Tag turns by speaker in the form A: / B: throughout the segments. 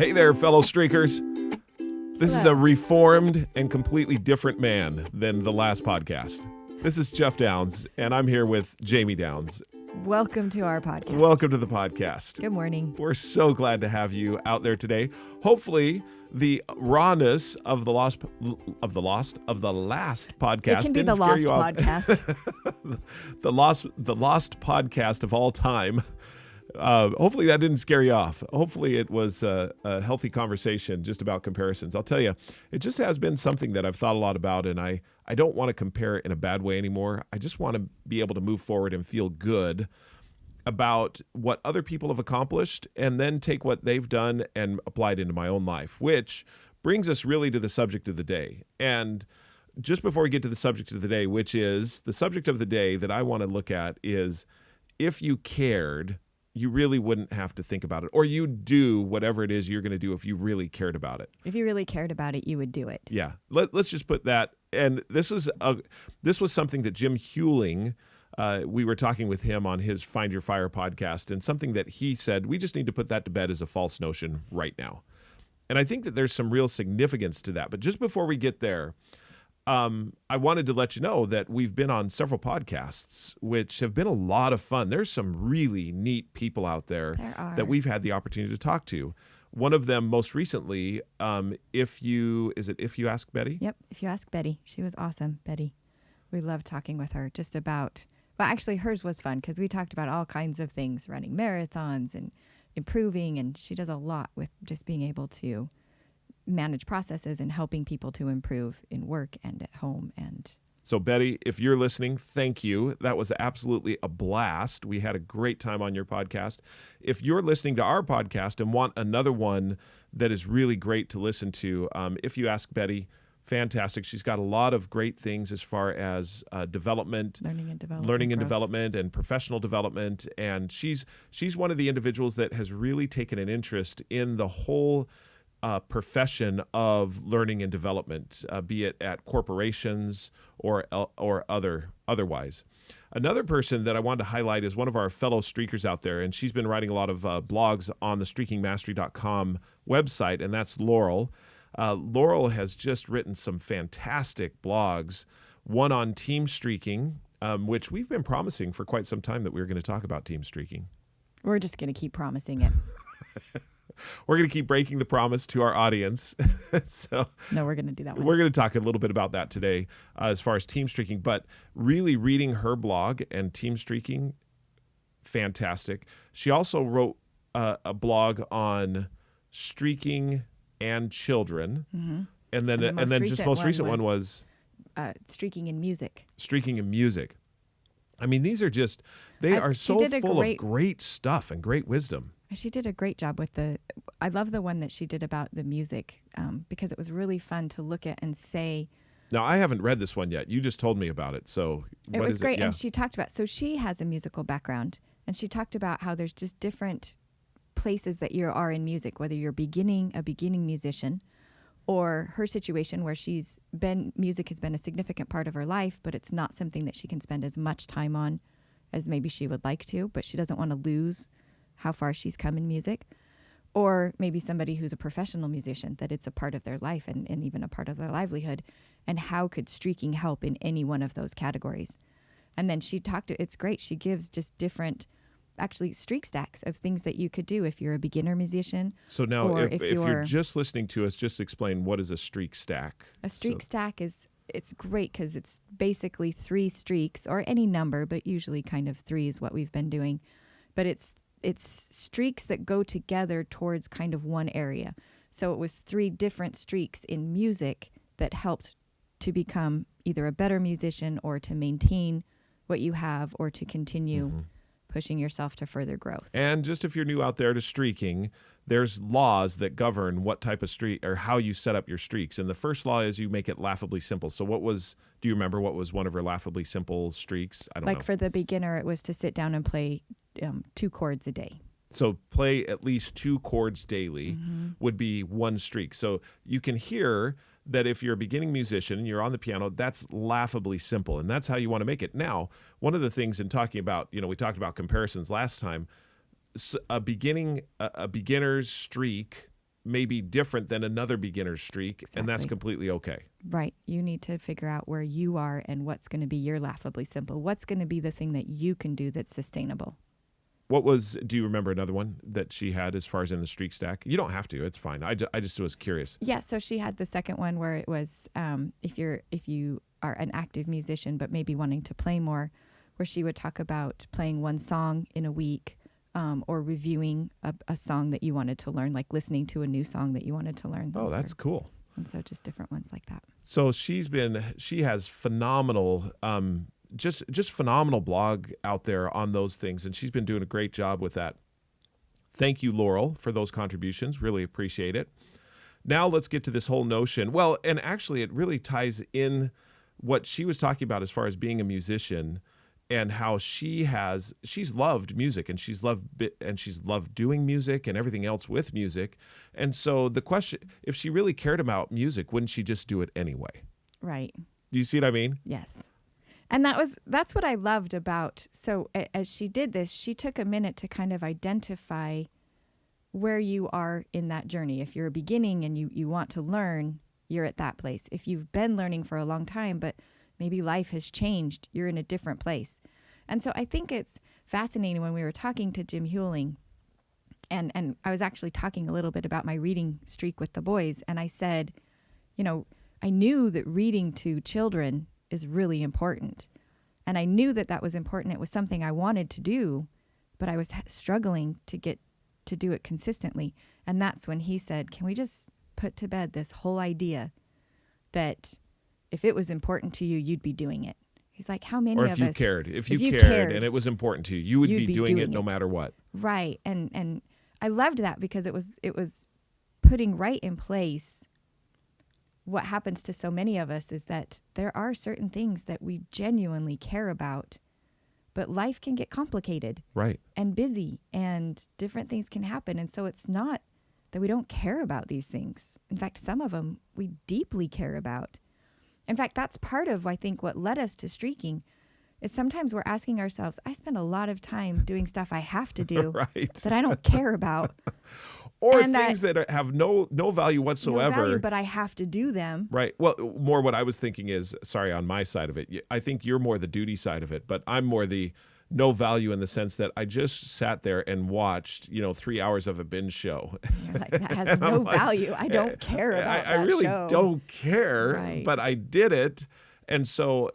A: Hey there, fellow streakers. This is a
B: Hello.
A: reformed and completely different man than the last podcast. This is Jeff Downs, and I'm here with Jamie Downs.
B: Welcome to our podcast.
A: Welcome to the podcast.
B: Good morning.
A: We're so glad to have you out there today. Hopefully, the rawness of the last podcast
B: It can be
A: didn't
B: the
A: scare
B: Lost
A: you off.
B: podcast.
A: the lost podcast of all time. Hopefully that didn't scare you off. Hopefully it was a healthy conversation just about comparisons. I'll tell you, it just has been something that I've thought a lot about, and I don't want to compare it in a bad way anymore. I just want to be able to move forward and feel good about what other people have accomplished and then take what they've done and apply it into my own life, which brings us really to the subject of the day. And just before we get to the subject of the day, which is the subject of the day that I want to look at is if you cared, you really wouldn't have to think about it, or you do whatever it is you're going to do if you really cared about it.
B: If you really cared about it, you would do it.
A: Yeah, let's just put that. And this was something that Jim Hewling, we were talking with him on his Find Your Fire podcast, and something that he said, we just need to put that to bed as a false notion right now. And I think that there's some real significance to that. But just before we get there, I wanted to let you know that we've been on several podcasts, which have been a lot of fun. There's some really neat people out there that we've had the opportunity to talk to. One of them most recently, If You Ask Betty?
B: Yep. If You Ask Betty. She was awesome, Betty. We loved talking with her just about, well, actually hers was fun because we talked about all kinds of things, running marathons and improving. And she does a lot with just being able to manage processes and helping people to improve in work and at home. And
A: so Betty, if you're listening, thank you. That was absolutely a blast. We had a great time on your podcast. If you're listening to our podcast and want another one that is really great to listen to, If You Ask Betty, fantastic. She's got a lot of great things as far as development,
B: learning and
A: development and professional development. And she's one of the individuals that has really taken an interest in the whole profession of learning and development, be it at corporations or otherwise. Another person that I wanted to highlight is one of our fellow streakers out there, and she's been writing a lot of blogs on the streakingmastery.com website, and that's Laurel. Laurel has just written some fantastic blogs, one on team streaking, which we've been promising for quite some time that we were going to talk about team streaking.
B: we're just going to keep promising it.
A: We're going to keep breaking the promise to our audience. So
B: No, we're going to do that one.
A: we're going to talk a little bit about that today as far as team streaking, but really reading her blog and team streaking, fantastic. She also wrote a blog on streaking and children.
B: Mm-hmm.
A: And then just most recent one was
B: streaking in music.
A: streaking in music. I mean, these are just, they are so full of great stuff and great wisdom.
B: She did a great job with I love the one that she did about the music because it was really fun to look at and say.
A: Now, I haven't read this one yet. You just told me about it. So
B: It was great.
A: Yeah.
B: And she talked about, so she has a musical background, and she talked about how there's just different places that you are in music, whether you're a beginning musician, or her situation where music has been a significant part of her life, but it's not something that she can spend as much time on as maybe she would like to, but she doesn't want to lose how far she's come in music. Or maybe somebody who's a professional musician, that it's a part of their life and even a part of their livelihood. And how could streaking help in any one of those categories? And then it's great. She gives just different, actually, streak stacks of things that you could do if you're a beginner musician.
A: So now, if you're just listening to us, just explain what is a streak stack.
B: A streak stack it's great because it's basically 3 streaks, or any number, but usually kind of 3 is what we've been doing. But it's streaks that go together towards kind of one area. So it was 3 different streaks in music that helped to become either a better musician or to maintain what you have or to continue pushing yourself to further growth.
A: And just if you're new out there to streaking, there's laws that govern what type of streak or how you set up your streaks. And the first law is you make it laughably simple. So do you remember what was one of her laughably simple streaks? I don't know.
B: Like for the beginner, it was to sit down and play 2 chords a day.
A: So play at least 2 chords daily would be one streak. So you can hear that if you're a beginning musician and you're on the piano, that's laughably simple, and that's how you want to make it. Now, one of the things in talking about, we talked about comparisons last time, a beginner's streak may be different than another beginner's streak, and that's
B: Exactly.
A: completely okay.
B: Right. You need to figure out where you are and what's going to be your laughably simple. What's going to be the thing that you can do that's sustainable?
A: Do you remember another one that she had as far as in the streak stack? You don't have to. It's fine. I just was curious.
B: Yeah. So she had the second one where it was if you are an active musician but maybe wanting to play more, where she would talk about playing one song in a week, or reviewing a song that you wanted to learn, like listening to a new song that you wanted to learn.
A: Oh, that's cool.
B: And so just different ones like that.
A: So she has phenomenal, just phenomenal blog out there on those things, and she's been doing a great job with that. Thank you, Laurel, for those contributions. Really appreciate it. Now let's get to this whole notion. Well, and actually it really ties in what she was talking about as far as being a musician and how she's loved music and she's loved doing music and everything else with music. And so the question, if she really cared about music, wouldn't she just do it anyway?
B: Right.
A: Do you see what I mean?
B: Yes. And that's what I loved about. So as she did this, she took a minute to kind of identify where you are in that journey. If you're a beginning and you want to learn, you're at that place. If you've been learning for a long time, but maybe life has changed, you're in a different place. And so I think it's fascinating when we were talking to Jim Hewling, and I was actually talking a little bit about my reading streak with the boys. And I said, I knew that reading to children is really important. And I knew that was important. It was something I wanted to do, but I was struggling to get to do it consistently. And that's when he said, can we just put to bed this whole idea that if it was important to you, you'd be doing it. He's like, how many
A: or
B: of
A: if you
B: us...
A: cared. If you
B: you
A: cared
B: cared,
A: and it was important to you, you would
B: you'd
A: be doing it no matter what.
B: Right. And I loved that because it was putting right in place what happens to so many of us is that there are certain things that we genuinely care about, but life can get complicated.
A: Right.
B: And busy, and different things can happen. And so it's not that we don't care about these things. In fact, some of them we deeply care about. In fact, that's part of, I think, what led us to streaking is sometimes we're asking ourselves, I spend a lot of time doing stuff I have to do
A: right.
B: that I don't care about.
A: Or
B: and
A: things that have no value whatsoever.
B: No value, but I have to do them.
A: Right. Well, more what I was thinking is, sorry, on my side of it, I think you're more the duty side of it, but I'm more the no value in the sense that I just sat there and watched, 3 hours of a binge show.
B: You're like, that has no value. I don't care about
A: I really
B: show.
A: don't care,
B: Right.
A: but I did it. And so,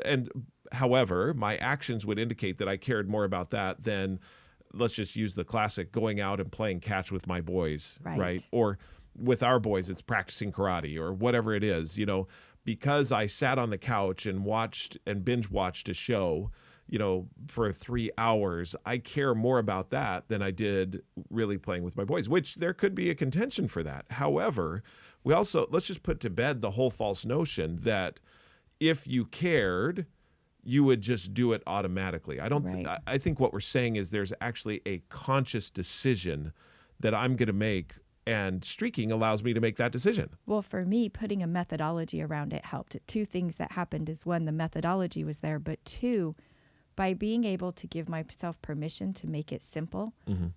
A: however, my actions would indicate that I cared more about that than, let's just use the classic, going out and playing catch with my boys, right? Or with our boys, it's practicing karate or whatever it is, because I sat on the couch and watched and binge watched a show, for 3 hours, I care more about that than I did really playing with my boys, which there could be a contention for that. However, let's just put to bed the whole false notion that if you cared, you would just do it automatically. I think what we're saying is there's actually a conscious decision that I'm going to make, and streaking allows me to make that decision.
B: Well, for me, putting a methodology around it helped. Two things that happened is, one, the methodology was there, but two, by being able to give myself permission to make it simple,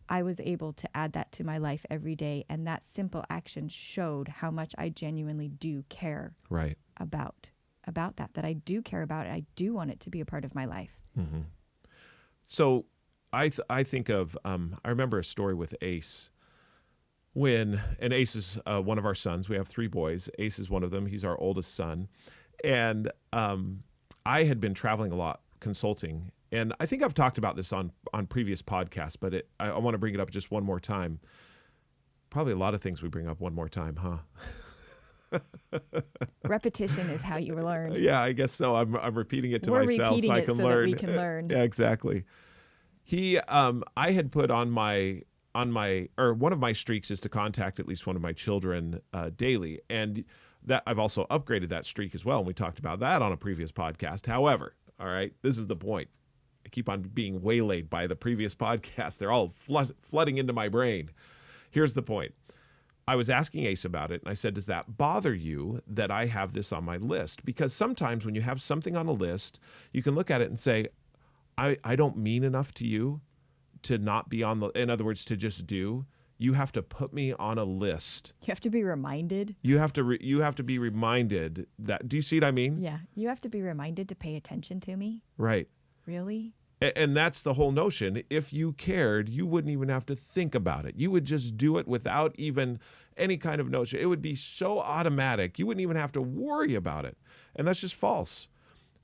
B: I was able to add that to my life every day, and that simple action showed how much I genuinely do care about that I do care about it. I do want it to be a part of my life.
A: Mm-hmm. So I think of, I remember a story with Ace and Ace is one of our sons. We have 3 boys. Ace is one of them. He's our oldest son. And I had been traveling a lot consulting. And I think I've talked about this on previous podcasts, but I want to bring it up just one more time. Probably a lot of things we bring up one more time, huh?
B: Repetition is how you learn.
A: Yeah, I guess so. I'm repeating it to
B: We're
A: myself
B: repeating
A: so I
B: it
A: can
B: so
A: learn.
B: that we can learn.
A: Yeah, exactly. I had put on one of my streaks is to contact at least one of my children daily, and that I've also upgraded that streak as well. And we talked about that on a previous podcast. However, all right, this is the point. I keep on being waylaid by the previous podcast. They're all flooding into my brain. Here's the point. I was asking Ace about it, and I said, does that bother you that I have this on my list? Because sometimes when you have something on a list, you can look at it and say, I don't mean enough to you to not be on in other words, to just do. you have to put me on a list.
B: You have to be reminded.
A: You have to be reminded that. Do you see what I mean?
B: Yeah. You have to be reminded to pay attention to me.
A: Right.
B: Really?
A: And that's the whole notion. If you cared, you wouldn't even have to think about it. You would just do it without even any kind of notion. It would be so automatic. You wouldn't even have to worry about it. And that's just false.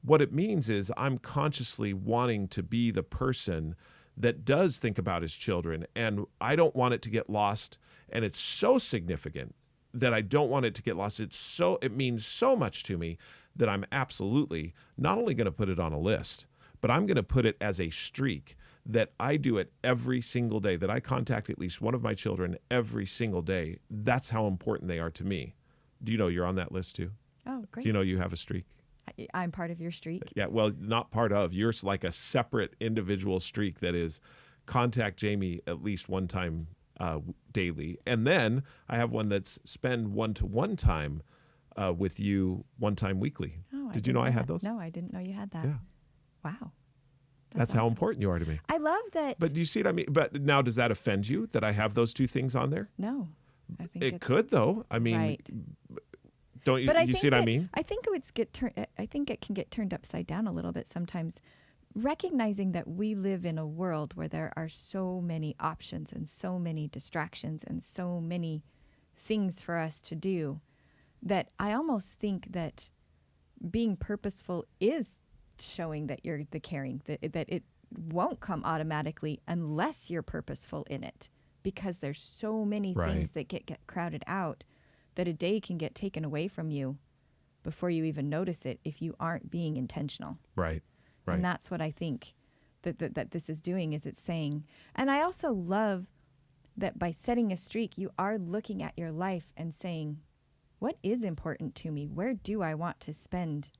A: What it means is I'm consciously wanting to be the person that does think about his children, and I don't want it to get lost. And it's so significant that I don't want it to get lost. It means so much to me that I'm absolutely not only going to put it on a list, but I'm going to put it as a streak that I do it every single day, that I contact at least one of my children every single day. That's how important they are to me. Do you know you're on that list too?
B: Oh, great.
A: Do you know you have a streak?
B: I'm part of your streak.
A: Yeah, well, not part of. You're like a separate individual streak that is contact Jamie at least one time daily. And then I have one that's spend one-to-one time with you one time weekly.
B: Oh,
A: Did you know I had those?
B: No, I didn't know you had that.
A: Yeah.
B: Wow.
A: That's how
B: awesome.
A: important you are to me.
B: I love that.
A: But do you see what I mean? But now, does that offend you that I have those two things on there?
B: No. I think
A: It
B: it's,
A: could, though. I mean,
B: right.
A: don't you?
B: But I
A: You
B: think
A: see what I
B: that-
A: mean?
B: I think I think it can get turned upside down a little bit sometimes. Recognizing that we live in a world where there are so many options and so many distractions and so many things for us to do, that I almost think that being purposeful is showing that you're the caring, that it won't come automatically unless you're purposeful in it, because there's so many
A: Right.
B: things that get crowded out, that a day can get taken away from you before you even notice it if you aren't being intentional.
A: Right. Right.
B: And that's what I think that this is doing, is it's saying. And I also love that by setting a streak, you are looking at your life and saying, what is important to me? Where do I want to spend?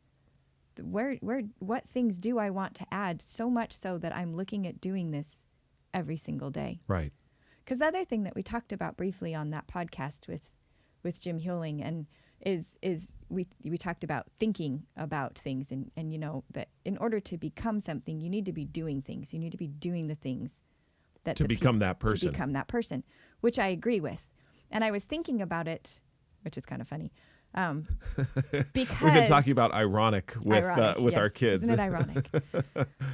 B: What things do I want to add? So much so that I'm looking at doing this every single day.
A: Right.
B: Because the other thing that we talked about briefly on that podcast with Jim Hewling and is we talked about thinking about things, and you know that in order to become something, you need to be doing things. You need to be doing the things that
A: To become that
B: to
A: person.
B: become that person, which I agree with. And I was thinking about it, which is kind of funny, because
A: We've been talking about ironic with
B: yes,
A: our kids.
B: Isn't it ironic?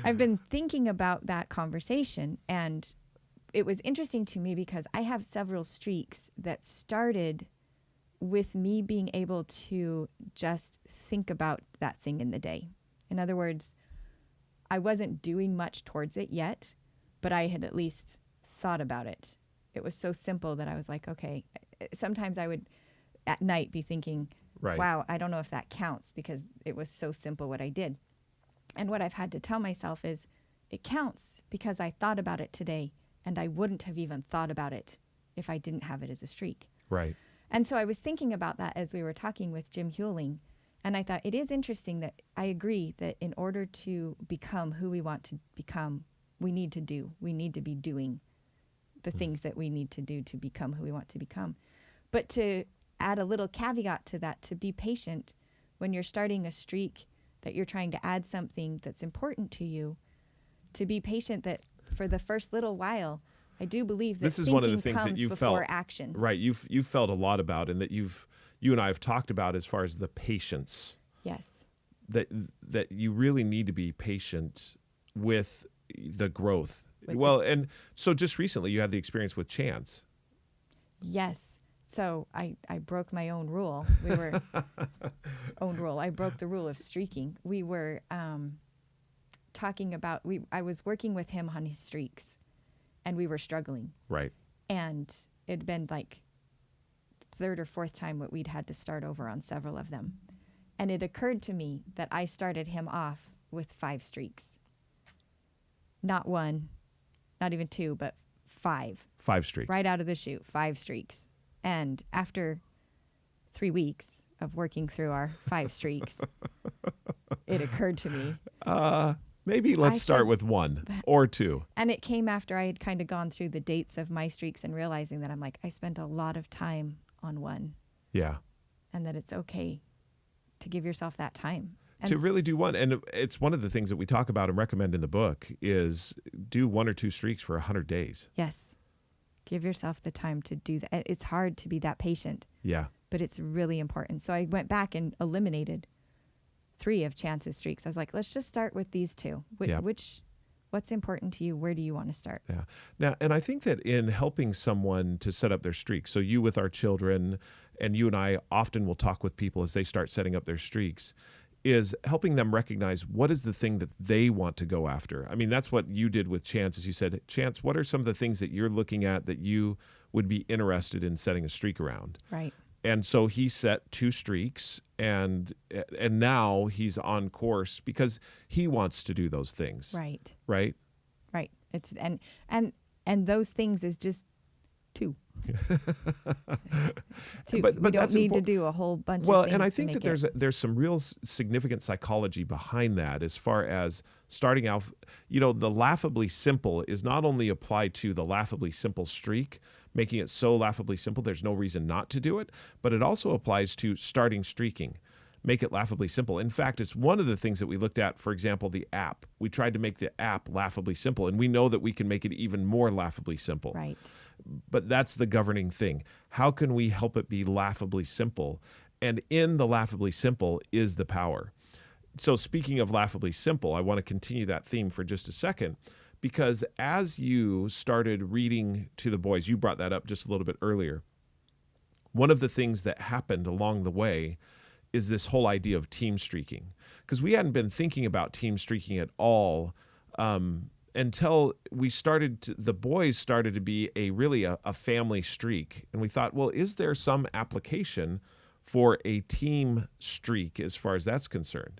B: I've been thinking about that conversation, and it was interesting to me because I have several streaks that started with me being able to just think about that thing in the day. In other words, I wasn't doing much towards it yet, but I had at least thought about it. It was so simple that I was like, okay. Sometimes I would at night be thinking,
A: Right.
B: wow, I don't know if that counts, because it was so simple what I did. And what I've had to tell myself is it counts because I thought about it today, and I wouldn't have even thought about it if I didn't have it as a streak.
A: Right.
B: And so I was thinking about that as we were talking with Jim Hewling, and I thought it is interesting that I agree that in order to become who we want to become, we need to be doing the things that we need to do to become who we want to become. But to add a little caveat to that, to be patient when you're starting a streak, that you're trying to add something that's important to you, to be patient that for the first little while, I do believe that
A: This is one of the
B: thinking
A: things that
B: comes
A: you
B: before
A: felt
B: action.
A: Right. You've felt a lot about, and that you and I have talked about, as far as the patience.
B: Yes.
A: That you really need to be patient with the growth.
B: With
A: And so just recently you had the experience with Chance.
B: Yes. So I broke my own rule. We were I broke the rule of streaking. We were talking about I was working with him on his streaks, and we were struggling.
A: Right.
B: And it'd been like third or fourth time that we'd had to start over on several of them. And it occurred to me that I started him off with 5 streaks. Not 1, not even 2, but 5.
A: 5 streaks.
B: Right out of the chute, 5 streaks. And after 3 weeks of working through our 5 streaks, it occurred to me.
A: Maybe let's start with 1 or 2.
B: And it came after I had kind of gone through the dates of my streaks and realizing that I'm like, I spent a lot of time on 1,
A: Yeah.
B: and that it's okay to give yourself that time. And
A: To really do 1. And it's one of the things that we talk about and recommend in the book is do 1 or 2 streaks for 100 days.
B: Yes. Give yourself the time to do that. It's hard to be that patient,
A: Yeah.
B: but it's really important. So I went back and eliminated 3 of Chance's streaks. I was like, let's just start with these 2.
A: Yeah.
B: What's important to you? Where do you want to start?
A: Yeah. Now, and I think that in helping someone to set up their streaks, so you with our children, and you and I often will talk with people as they start setting up their streaks, is helping them recognize what is the thing that they want to go after. I mean, that's what you did with Chance, as you said, Chance, what are some of the things that you're looking at that you would be interested in setting a streak around?
B: Right.
A: And so he set 2 streaks, and now he's on course because he wants to do those things.
B: Right.
A: Right?
B: Right. It's and those things is just 2. Two.
A: But
B: we don't
A: that's
B: need to
A: important.
B: do a whole bunch
A: Well,
B: of things.
A: and I
B: to
A: think
B: make
A: that
B: it.
A: there's some real significant psychology behind that as far as starting out. The laughably simple is not only applied to the laughably simple streak, making it so laughably simple there's no reason not to do it, but it also applies to starting streaking. Make it laughably simple. In fact, it's one of the things that we looked at, for example, the app. We tried to make the app laughably simple, and we know that we can make it even more laughably simple.
B: Right.
A: But that's the governing thing. How can we help it be laughably simple? And in the laughably simple is the power. So speaking of laughably simple, I want to continue that theme for just a second, because as you started reading to the boys, you brought that up just a little bit earlier. One of the things that happened along the way is this whole idea of team streaking, because we hadn't been thinking about team streaking at all until the boys started to be a family streak. And we thought, well, is there some application for a team streak as far as that's concerned?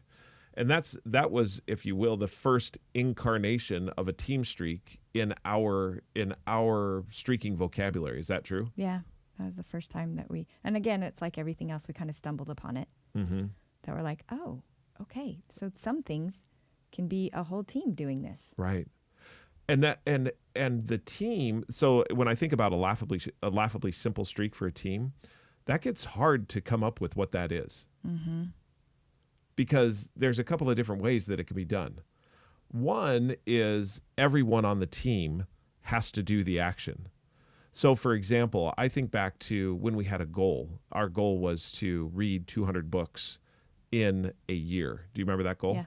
A: And that was, if you will, the first incarnation of a team streak in our streaking vocabulary. Is that true?
B: Yeah. That was the first time that and again, it's like everything else, we kind of stumbled upon it.
A: Mm-hmm.
B: That we're like, oh, okay. So some things can be a whole team doing this.
A: Right. And the team. So when I think about a laughably simple streak for a team, that gets hard to come up with what that is.
B: Mm-hmm.
A: Because there's a couple of different ways that it can be done. One is everyone on the team has to do the action. So, for example, I think back to when we had a goal. Our goal was to read 200 books in a year. Do you remember that goal?
B: Yeah.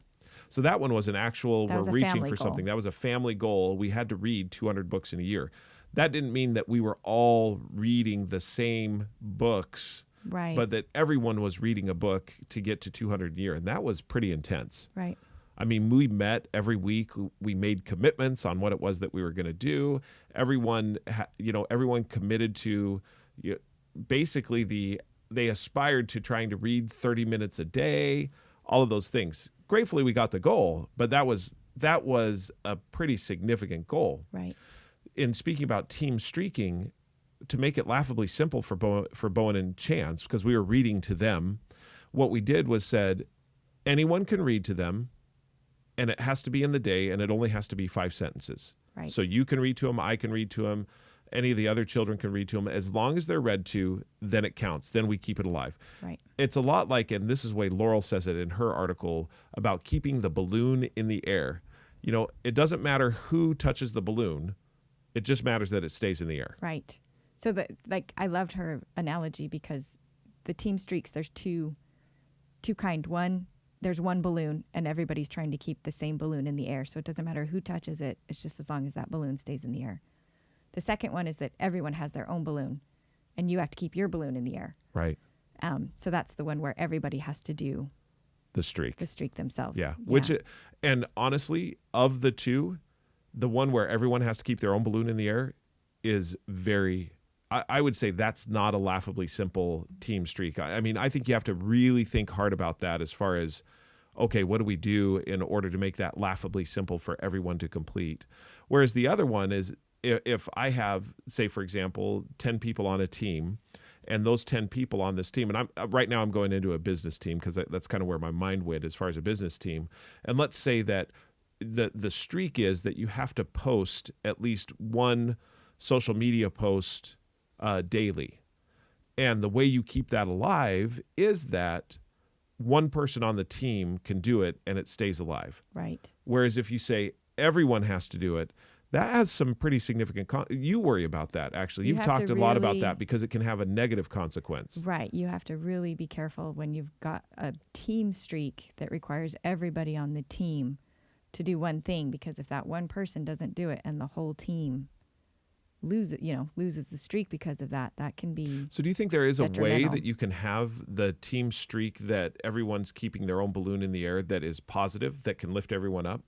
A: So that one was an actual,
B: That was
A: we're
B: a
A: reaching
B: family
A: for
B: goal.
A: something. That was a family goal. We had to read 200 books in a year. That didn't mean that we were all reading the same books,
B: Right.
A: but that everyone was reading a book to get to 200 a year. And that was pretty intense.
B: Right.
A: I mean, we met every week. We made commitments on what it was that we were going to do. Everyone committed to basically they aspired to trying to read 30 minutes a day, all of those things. Gratefully, we got the goal, but that was a pretty significant goal.
B: Right.
A: In speaking about team streaking, to make it laughably simple for Bowen and Chance, because we were reading to them, what we did was said, anyone can read to them, and it has to be in the day, and it only has to be 5 sentences.
B: Right.
A: So you can read to them, I can read to them, any of the other children can read to them. As long as they're read to, then it counts. Then we keep it alive.
B: Right.
A: It's a lot like, and this is the way Laurel says it in her article, about keeping the balloon in the air. It doesn't matter who touches the balloon. It just matters that it stays in the air.
B: Right. So I loved her analogy, because the team streaks, there's two kind. One, there's one balloon and everybody's trying to keep the same balloon in the air. So it doesn't matter who touches it. It's just as long as that balloon stays in the air. The second one is that everyone has their own balloon and you have to keep your balloon in the air.
A: Right.
B: So that's the one where everybody has to do
A: The streak.
B: the streak themselves.
A: Yeah. And honestly, of the two, the one where everyone has to keep their own balloon in the air is I would say that's not a laughably simple team streak. I mean, I think you have to really think hard about that as far as, okay, what do we do in order to make that laughably simple for everyone to complete? Whereas the other one is, if I have, say, for example, 10 people on a team, and those 10 people on this team, and right now I'm going into a business team because that's kind of where my mind went as far as a business team. And let's say that the streak is that you have to post at least one social media post daily. And the way you keep that alive is that one person on the team can do it and it stays alive.
B: Right.
A: Whereas if you say everyone has to do it, That has some pretty significant you worry about that, actually.
B: You
A: You've
B: have
A: talked
B: to
A: a lot about
B: really-
A: that because it can have a negative consequence.
B: Right. You have to really be careful when you've got a team streak that requires everybody on the team to do one thing, because if that one person doesn't do it and the whole team loses the streak because of that, that can be
A: So do you think there is a way
B: detrimental.
A: that you can have the team streak that everyone's keeping their own balloon in the air that is positive, that can lift everyone up?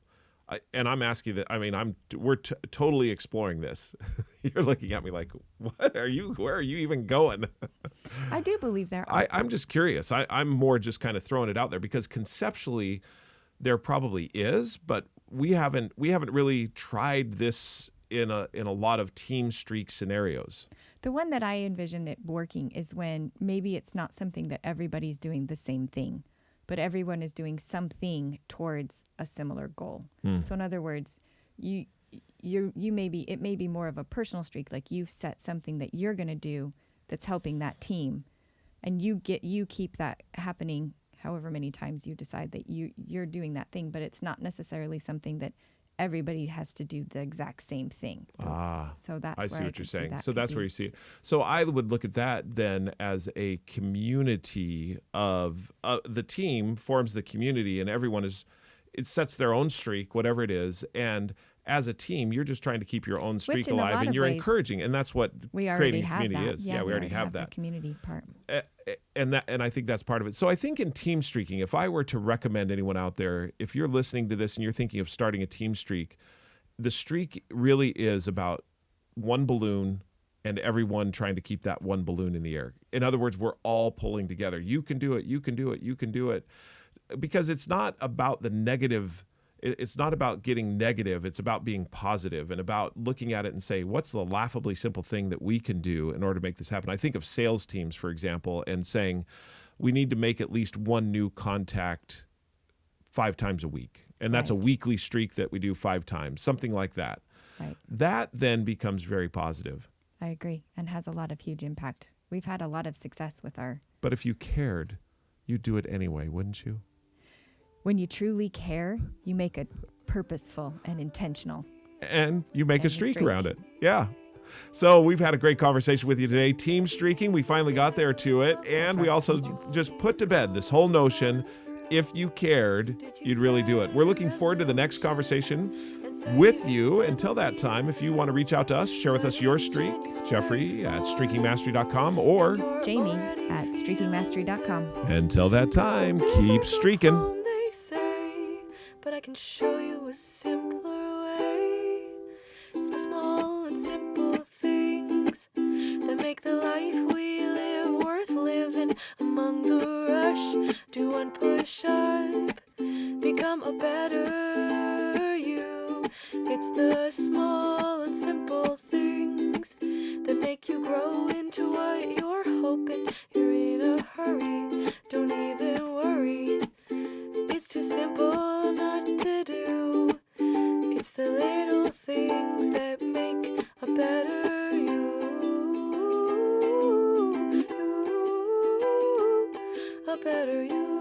A: And I'm asking that. I mean, we're totally exploring this. You're looking at me like, what are you? Where are you even going?
B: I do believe there are.
A: I'm just curious. I'm more just kind of throwing it out there because conceptually, there probably is, but we haven't really tried this in a lot of team streak scenarios.
B: The one that I envision it working is when maybe it's not something that everybody's doing the same thing, but everyone is doing something towards a similar goal. So in other words, it may be more of a personal streak, like you've set something that you're going to do that's helping that team, and you keep that happening however many times you decide that you're doing that thing, but it's not necessarily something that everybody has to do the exact same thing. So that's
A: I see
B: where
A: what you're
B: could see
A: saying.
B: that
A: So
B: could
A: that's where
B: be-
A: you see it. So I would look at that then as a community of the team forms the community, and everyone it sets their own streak, whatever it is, and as a team, you're just trying to keep your own streak
B: in a
A: alive,
B: lot
A: and
B: of
A: you're
B: ways,
A: encouraging, and that's what
B: we already
A: creating a
B: have
A: community
B: that.
A: is.
B: Yeah,
A: we already have
B: the
A: that.
B: community part.
A: And I think that's part of it. So I think in team streaking, if I were to recommend anyone out there, if you're listening to this and you're thinking of starting a team streak, the streak really is about one balloon and everyone trying to keep that one balloon in the air. In other words, we're all pulling together. You can do it. You can do it. You can do it. Because it's not about the negative. It's not about getting negative. It's about being positive and about looking at it and say, what's the laughably simple thing that we can do in order to make this happen? I think of sales teams, for example, and saying we need to make at least one new contact 5 times a week. And that's a
B: Right.
A: weekly streak that we do 5 times, something like that.
B: Right.
A: That then becomes very positive.
B: I agree, and has a lot of huge impact. We've had a lot of success with our.
A: But if you cared, you'd do it anyway, wouldn't you?
B: When you truly care, you make it purposeful and intentional.
A: And you make a
B: And a
A: streak
B: streak.
A: around it. Yeah. So we've had a great conversation with you today. Team streaking, we finally got there to it. And we also just put to bed this whole notion, if you cared, you'd really do it. We're looking forward to the next conversation with you. Until that time, if you want to reach out to us, share with us your streak, Jeffrey at streakingmastery.com, or
B: Jamie at streakingmastery.com.
A: until that time, keep streaking.
C: They say, but I can show you a simpler way. It's the small and simple things that make the life we live worth living. Among the rush, do one push up, become a better you. It's the small and simple things that make you grow into what you're hoping. You're in a hurry, don't even worry. It's too simple not to do. It's the little things that make a better you. A better you.